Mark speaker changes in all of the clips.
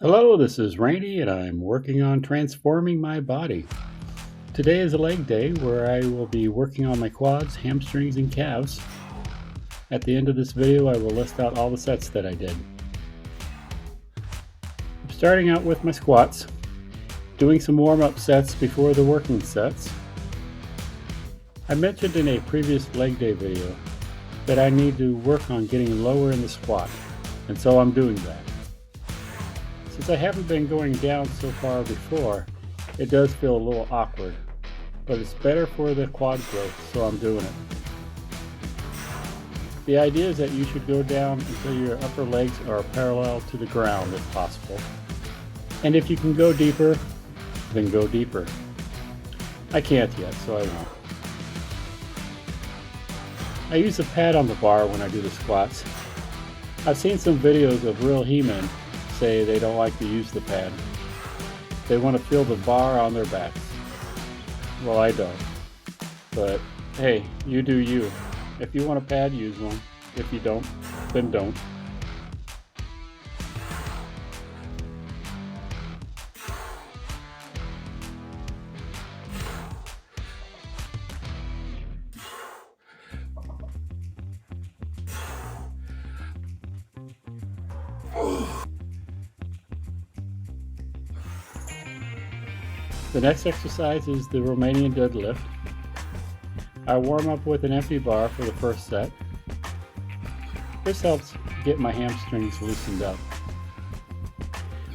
Speaker 1: Hello, this is Randy, and I'm working on transforming my body. Today is a leg day where I will be working on my quads, hamstrings, and calves. At the end of this video, I will list out all the sets that I did. I'm starting out with my squats, doing some warm-up sets before the working sets. I mentioned in a previous leg day video that I need to work on getting lower in the squat, and so I'm doing that. Since I haven't been going down so far before, it does feel a little awkward, but it's better for the quad growth, so I'm doing it. The idea is that you should go down until your upper legs are parallel to the ground if possible. And if you can go deeper, then go deeper. I can't yet, so I won't. I use a pad on the bar when I do the squats. I've seen some videos of real he-men say they don't like to use the pad. They want to feel the bar on their backs. Well, I don't. But hey, you do you. If you want a pad, use one. If you don't, then don't. The next exercise is the Romanian deadlift. I warm up with an empty bar for the first set. This helps get my hamstrings loosened up.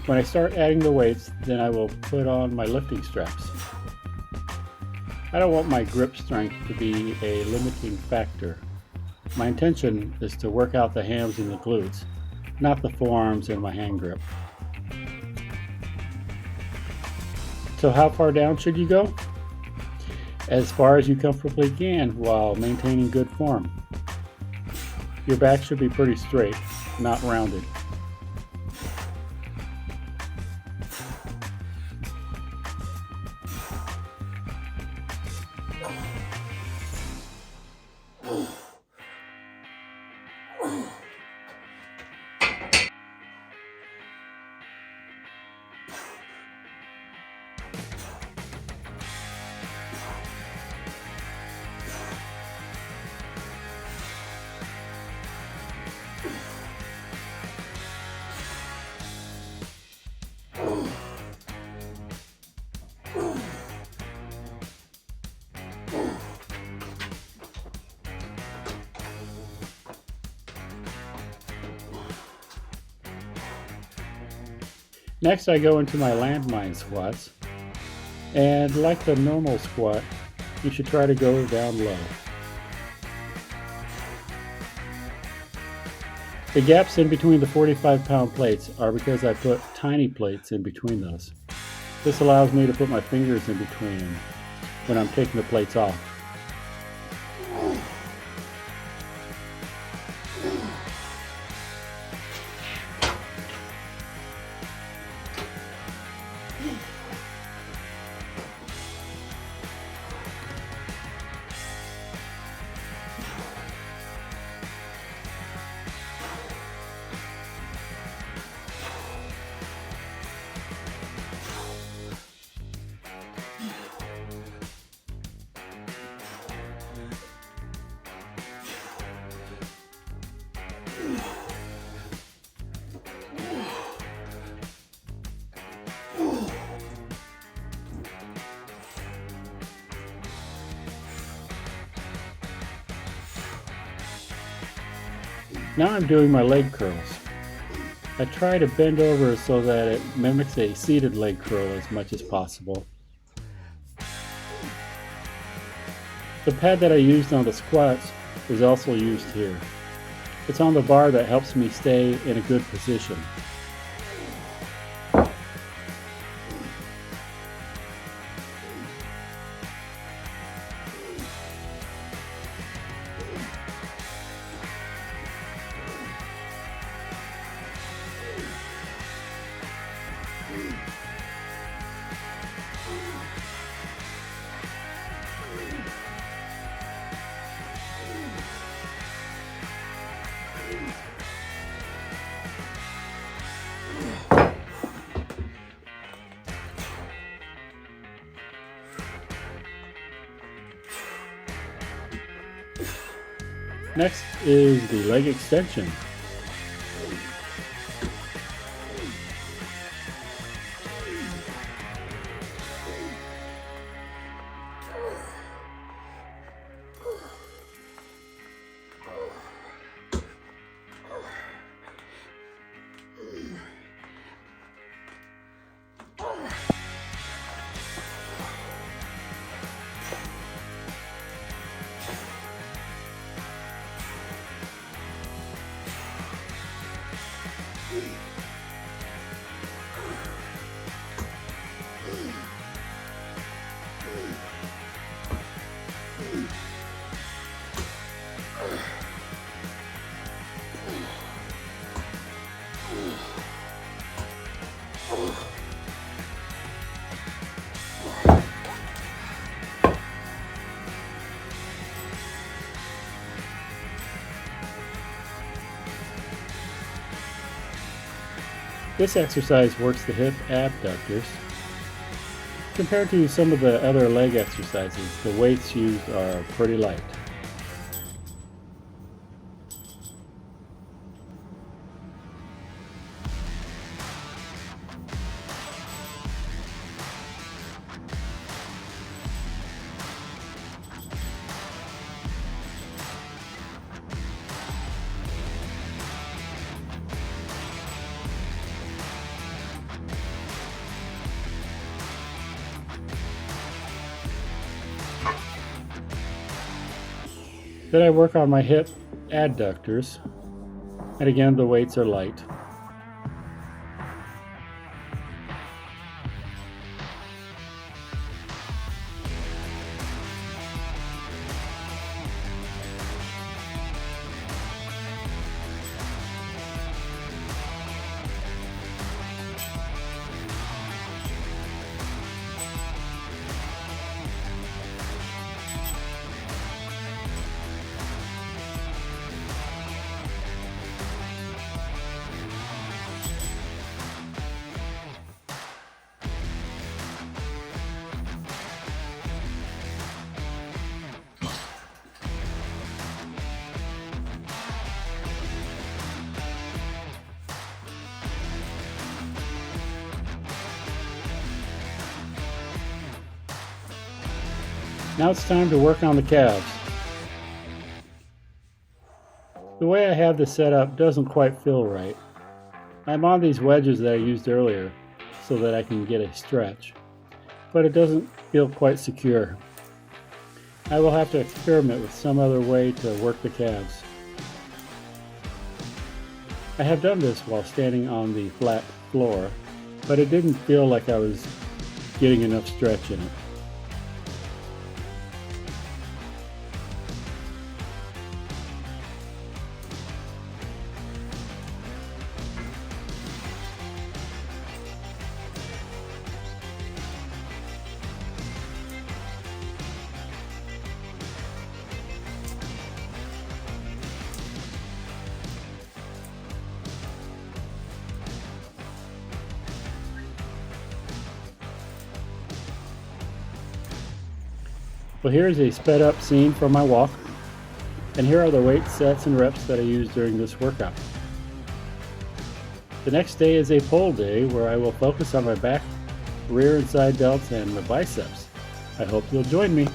Speaker 1: When I start adding the weights, then I will put on my lifting straps. I don't want my grip strength to be a limiting factor. My intention is to work out the hams and the glutes, not the forearms and my hand grip. So how far down should you go? As far as you comfortably can while maintaining good form. Your back should be pretty straight, not rounded. Next, I go into my landmine squats, and like the normal squat, you should try to go down low. The gaps in between the 45-pound plates are because I put tiny plates in between those. This allows me to put my fingers in between them when I'm taking the plates off. Now I'm doing my leg curls. I try to bend over so that it mimics a seated leg curl as much as possible. The pad that I used on the squats is also used here. It's on the bar that helps me stay in a good position. Next is the leg extension. This exercise works the hip abductors. Compared to some of the other leg exercises, the weights used are pretty light. Then I work on my hip adductors, and again the weights are light. Now it's time to work on the calves. The way I have this set up doesn't quite feel right. I'm on these wedges that I used earlier so that I can get a stretch, but it doesn't feel quite secure. I will have to experiment with some other way to work the calves. I have done this while standing on the flat floor, but it didn't feel like I was getting enough stretch in it. Well, here's a sped up scene from my walk, and here are the weight sets and reps that I used during this workout. The next day is a pull day where I will focus on my back, rear and side delts, and my biceps. I hope you'll join me.